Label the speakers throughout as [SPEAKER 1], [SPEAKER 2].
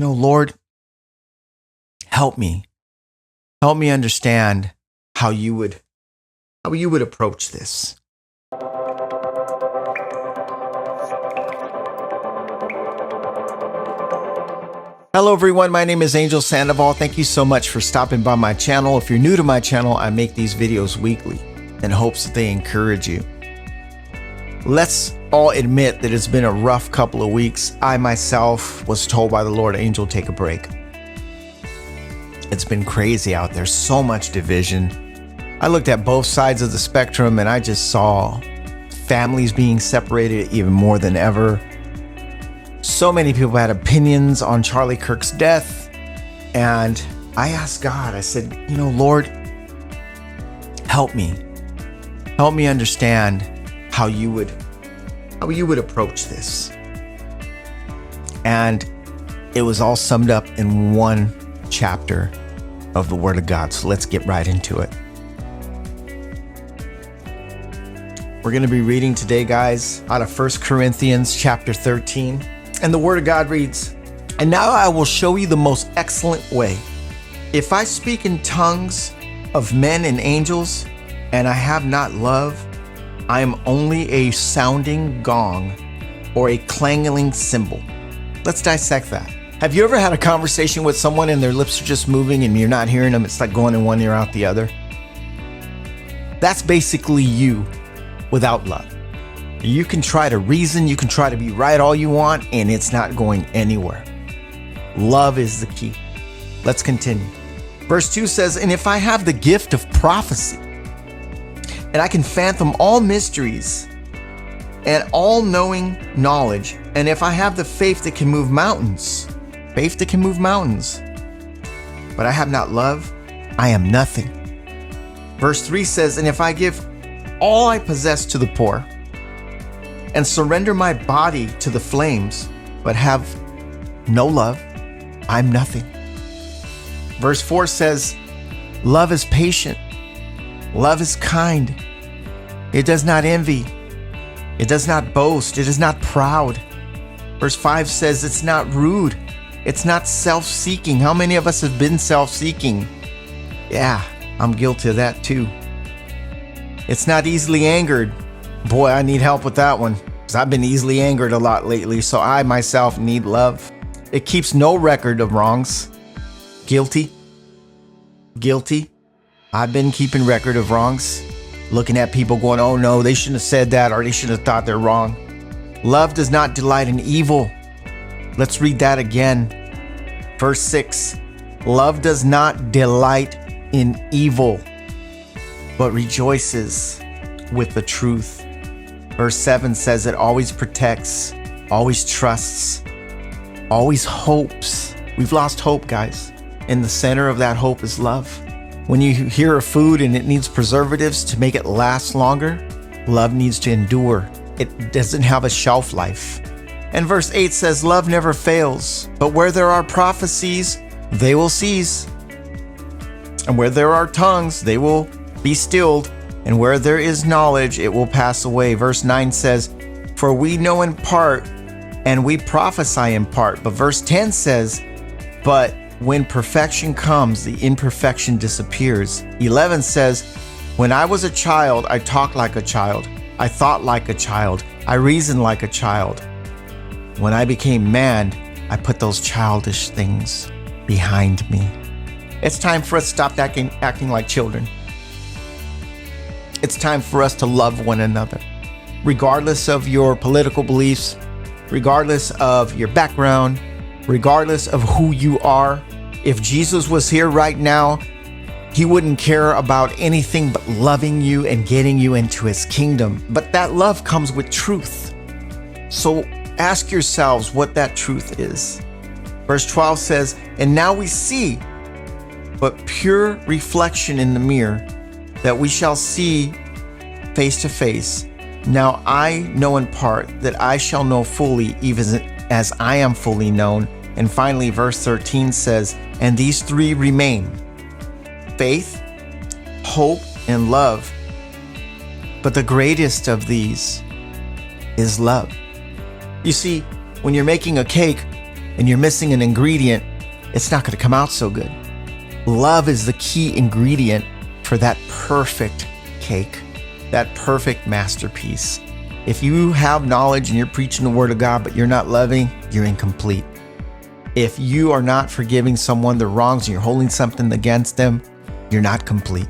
[SPEAKER 1] No, Lord, help me. Help me understand how you would approach this. Hello everyone, my name is Angel Sandoval. Thank you so much for stopping by my channel. If you're new to my channel, I make these videos weekly in hopes that they encourage you. Let's all admit that it's been a rough couple of weeks. I myself was told by the Lord, Angel, take a break. It's been crazy out there, so much division. I looked at both sides of the spectrum and I just saw families being separated even more than ever. So many people had opinions on Charlie Kirk's death. And I asked God, I said, Lord, help me. Help me understand how you would approach this. And it was all summed up in one chapter of the Word of God. So let's get right into it. We're going to be reading today, guys, out of 1 Corinthians chapter 13. And the Word of God reads, "And now I will show you the most excellent way. If I speak in tongues of men and angels, and I have not love, I am only a sounding gong or a clanging cymbal." Let's dissect that. Have you ever had a conversation with someone and their lips are just moving and you're not hearing them? It's like going in one ear out the other. That's basically you without love. You can try to reason, you can try to be right all you want, and it's not going anywhere. Love is the key. Let's continue. Verse 2 says, "And if I have the gift of prophecy, and I can fathom all mysteries and all knowing knowledge, and if I have the faith that can move mountains, but I have not love, I am nothing." Verse 3 says, "And if I give all I possess to the poor, and surrender my body to the flames, but have no love, I'm nothing." Verse 4 says, "Love is patient. Love is kind. It does not envy. It does not boast. It is not proud." Verse 5 says, "It's not rude. It's not self-seeking." How many of us have been self-seeking? Yeah, I'm guilty of that too. "It's not easily angered." Boy, I need help with that one, because I've been easily angered a lot lately, so I myself need love. "It keeps no record of wrongs." Guilty. I've been keeping record of wrongs, looking at people going, "Oh no, they shouldn't have said that," or "They shouldn't have thought they're wrong." "Love does not delight in evil." Let's read that again. Verse 6, "Love does not delight in evil, but rejoices with the truth." Verse 7 says it always protects, always trusts, always hopes. We've lost hope, guys. In the center of that hope is love. When you hear a food and it needs preservatives to make it last longer, love needs to endure. It doesn't have a shelf life. And verse 8 says, "Love never fails, but where there are prophecies, they will cease. And where there are tongues, they will be stilled. And where there is knowledge, it will pass away." Verse 9 says, "For we know in part, and we prophesy in part." But verse 10 says, "But when perfection comes, the imperfection disappears." 11 says, "When I was a child, I talked like a child. I thought like a child. I reasoned like a child. When I became man, I put those childish things behind me." It's time for us to stop acting like children. It's time for us to love one another, regardless of your political beliefs, regardless of your background, regardless of who you are. If Jesus was here right now, he wouldn't care about anything but loving you and getting you into his kingdom. But that love comes with truth. So ask yourselves what that truth is. Verse 12 says, "And now we see but pure reflection in the mirror, that we shall see face to face. Now I know in part, that I shall know fully, even as I am fully known." And finally, verse 13 says, "And these three remain: faith, hope, and love. But the greatest of these is love." You see, when you're making a cake and you're missing an ingredient, it's not going to come out so good. Love is the key ingredient for that perfect cake, that perfect masterpiece. If you have knowledge and you're preaching the word of God, but you're not loving, you're incomplete. If you are not forgiving someone their wrongs and you're holding something against them, you're not complete.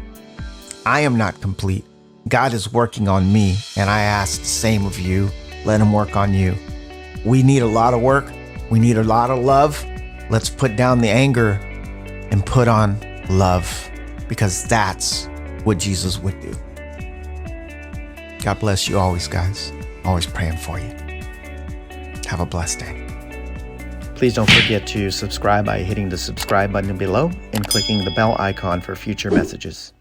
[SPEAKER 1] I am not complete. God is working on me, and I ask the same of you. Let him work on you. We need a lot of work. We need a lot of love. Let's put down the anger and put on love, because that's what Jesus would do. God bless you always, guys. Always praying for you. Have a blessed day. Please don't forget to subscribe by hitting the subscribe button below and clicking the bell icon for future messages.